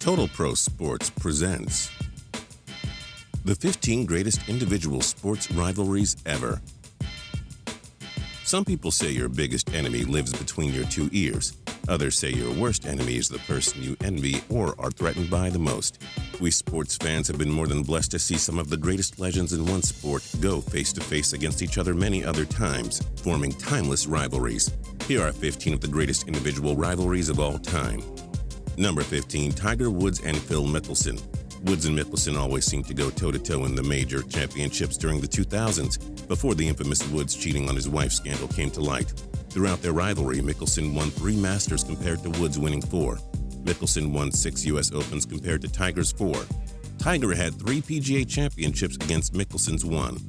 Total Pro Sports presents the 15 greatest individual sports rivalries ever. Some people say your biggest enemy lives between your two ears. Others say your worst enemy is the person you envy or are threatened by the most. We sports fans have been more than blessed to see some of the greatest legends in one sport go face-to-face against each other many other times, forming timeless rivalries. Here are 15 of the greatest individual rivalries of all time. Number 15, Tiger Woods and Phil Mickelson. Woods and Mickelson always seemed to go toe-to-toe in the major championships during the 2000s, before the infamous Woods cheating on his wife scandal came to light. Throughout their rivalry, Mickelson won 3 Masters compared to Woods winning 4. Mickelson won 6 U.S. Opens compared to Tiger's 4. Tiger had 3 PGA championships against Mickelson's 1.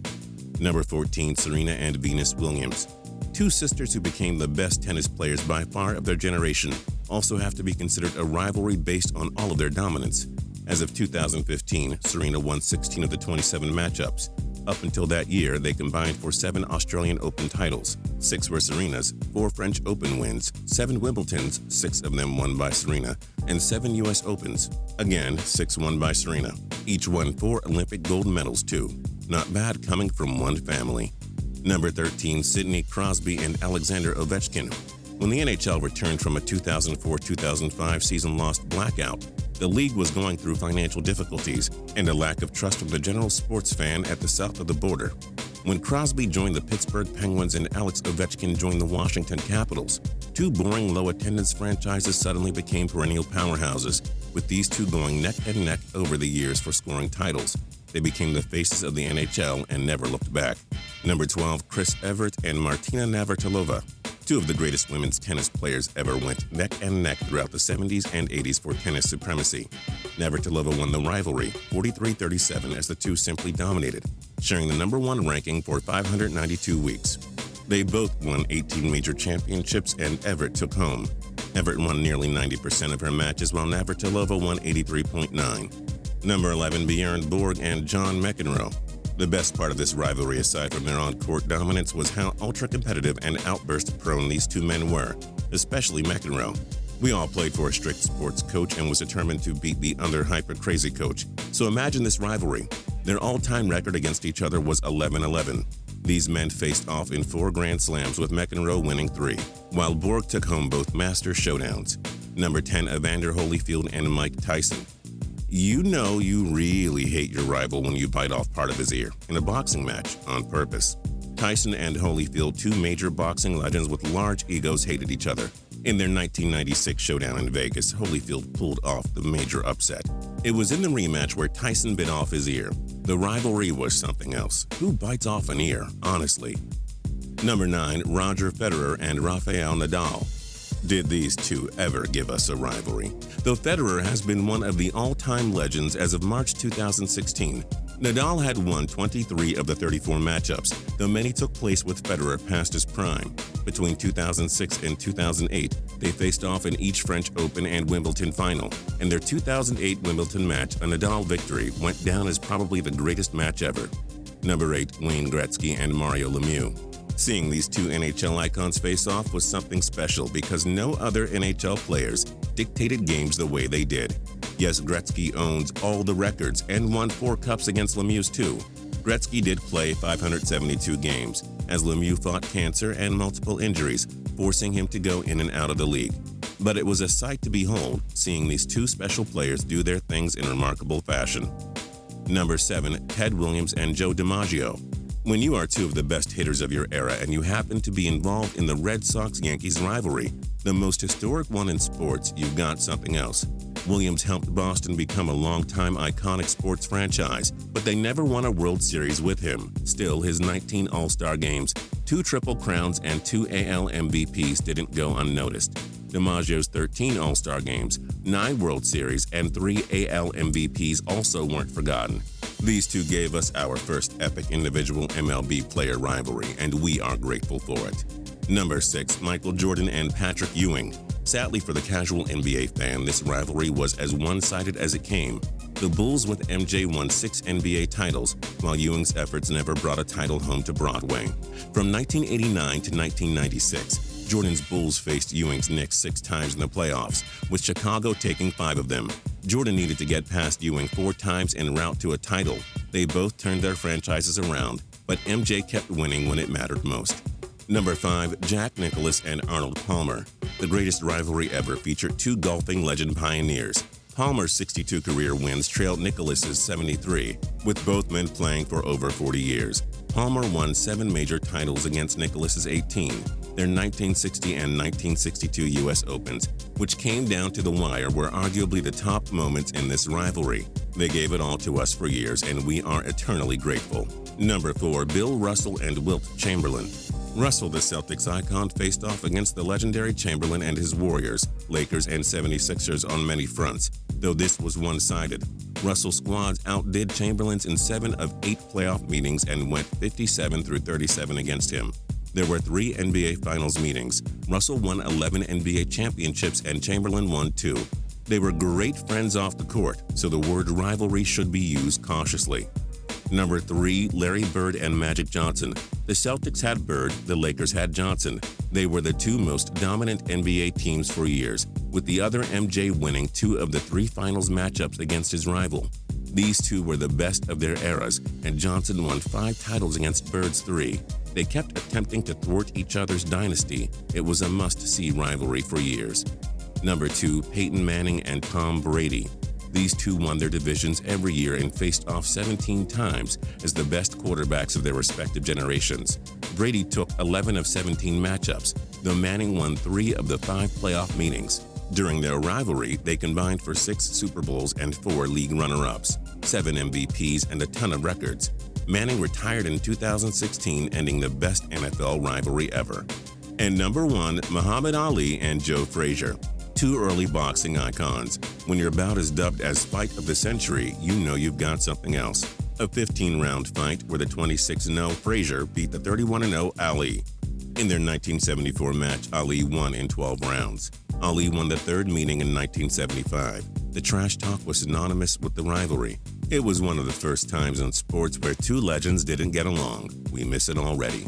Number 14, Serena and Venus Williams. 2 sisters who became the best tennis players by far of their generation also have to be considered a rivalry based on all of their dominance. As of 2015, Serena won 16 of the 27 matchups. Up until that year, they combined for 7 Australian Open titles. 6 were Serena's, 4 French Open wins, 7 Wimbledons, 6 of them won by Serena, and 7 U.S. Opens. Again, 6 won by Serena. Each won 4 Olympic gold medals too. Not bad coming from one family. Number 13, Sidney, Crosby, and Alexander Ovechkin. When the NHL returned from a 2004-2005 season-lost blackout, the league was going through financial difficulties and a lack of trust from the general sports fan at the south of the border. When Crosby joined the Pittsburgh Penguins and Alex Ovechkin joined the Washington Capitals, 2 boring low-attendance franchises suddenly became perennial powerhouses, with these 2 going neck and neck over the years for scoring titles. They became the faces of the NHL and never looked back. Number 12, Chris Evert and Martina Navratilova. 2 of the greatest women's tennis players ever went neck and neck throughout the 70s and 80s for tennis supremacy. Navratilova won the rivalry 43-37 as the 2 simply dominated, sharing the number 1 ranking for 592 weeks. They both won 18 major championships and Evert took home. Evert won nearly 90% of her matches while Navratilova won 83.9. Number 11, Bjorn Borg and John McEnroe. The best part of this rivalry, aside from their on-court dominance, was how ultra-competitive and outburst-prone these 2 men were, especially McEnroe. We all played for a strict sports coach and was determined to beat the other hyper-crazy coach. So imagine this rivalry. Their all-time record against each other was 11-11. These men faced off in 4 Grand Slams, with McEnroe winning 3, while Borg took home both Master Showdowns. Number 10, Evander Holyfield and Mike Tyson. You know you really hate your rival when you bite off part of his ear in a boxing match on purpose. Tyson and Holyfield, 2 major boxing legends with large egos, hated each other. In their 1996 showdown in Vegas, Holyfield pulled off the major upset. It was in the rematch where Tyson bit off his ear. The rivalry was something else. Who bites off an ear, honestly? Number 9, Roger Federer and Rafael Nadal. Did these 2 ever give us a rivalry? Though Federer has been one of the all-time legends as of March 2016, Nadal had won 23 of the 34 matchups, though many took place with Federer past his prime. Between 2006 and 2008, they faced off in each French Open and Wimbledon final, and their 2008 Wimbledon match, a Nadal victory, went down as probably the greatest match ever. Number 8, Wayne Gretzky and Mario Lemieux. Seeing these 2 NHL icons face off was something special because no other NHL players dictated games the way they did. Yes, Gretzky owns all the records and won 4 cups against Lemieux too. Gretzky did play 572 games, as Lemieux fought cancer and multiple injuries, forcing him to go in and out of the league. But it was a sight to behold, seeing these 2 special players do their things in remarkable fashion. Number 7, Ted Williams and Joe DiMaggio. When you are 2 of the best hitters of your era and you happen to be involved in the Red Sox-Yankees rivalry, the most historic one in sports, you've got something else. Williams helped Boston become a long-time iconic sports franchise, but they never won a World Series with him. Still, his 19 All-Star games, 2 Triple Crowns, and 2 AL MVPs didn't go unnoticed. DiMaggio's 13 All-Star games, 9 World Series, and 3 AL MVPs also weren't forgotten. These 2 gave us our first epic individual MLB player rivalry, and we are grateful for it. Number 6, Michael Jordan and Patrick Ewing. Sadly for the casual NBA fan, this rivalry was as one-sided as it came. The Bulls with MJ won 6 NBA titles, while Ewing's efforts never brought a title home to Broadway. From 1989 to 1996, Jordan's Bulls faced Ewing's Knicks 6 times in the playoffs, with Chicago taking 5 of them. Jordan needed to get past Ewing 4 times en route to a title. They both turned their franchises around, but MJ kept winning when it mattered most. Number 5, Jack Nicklaus and Arnold Palmer. The greatest rivalry ever featured 2 golfing legend pioneers. Palmer's 62 career wins trailed Nicklaus's 73, with both men playing for over 40 years. Palmer won 7 major titles against Nicklaus's 18, their 1960 and 1962 U.S. Opens, which came down to the wire, were arguably the top moments in this rivalry. They gave it all to us for years, and we are eternally grateful. Number 4, Bill Russell and Wilt Chamberlain. Russell, the Celtics icon, faced off against the legendary Chamberlain and his Warriors, Lakers, and 76ers on many fronts, though this was one-sided. Russell's squads outdid Chamberlain's in 7 of 8 playoff meetings and went 57-37 against him. There were 3 NBA Finals meetings. Russell won 11 NBA championships and Chamberlain won 2. They were great friends off the court, so the word rivalry should be used cautiously. Number 3, Larry Bird and Magic Johnson. The Celtics had Bird, the Lakers had Johnson. They were the 2 most dominant NBA teams for years, with the other MJ winning 2 of the 3 finals matchups against his rival. These 2 were the best of their eras, and Johnson won 5 titles against Bird's 3. They kept attempting to thwart each other's dynasty. It was a must-see rivalry for years. Number 2, Peyton Manning and Tom Brady. These 2 won their divisions every year and faced off 17 times as the best quarterbacks of their respective generations. Brady took 11 of 17 matchups, though Manning won 3 of the 5 playoff meetings. During their rivalry, they combined for 6 Super Bowls and 4 league runner-ups, 7 MVPs, and a ton of records. Manning retired in 2016, ending the best NFL rivalry ever. And number 1, Muhammad Ali and Joe Frazier. 2 early boxing icons. When your bout is dubbed as Fight of the Century, you know you've got something else. A 15-round fight where the 26-0 Frazier beat the 31-0 Ali. In their 1974 match, Ali won in 12 rounds. Ali won the 3rd meeting in 1975. The trash talk was synonymous with the rivalry. It was one of the first times in sports where 2 legends didn't get along. We miss it already.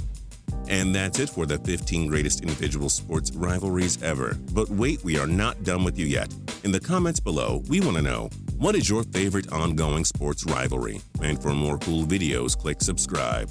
And that's it for the 15 greatest individual sports rivalries ever. But wait, we are not done with you yet. In the comments below, we want to know, what is your favorite ongoing sports rivalry? And for more cool videos, click subscribe.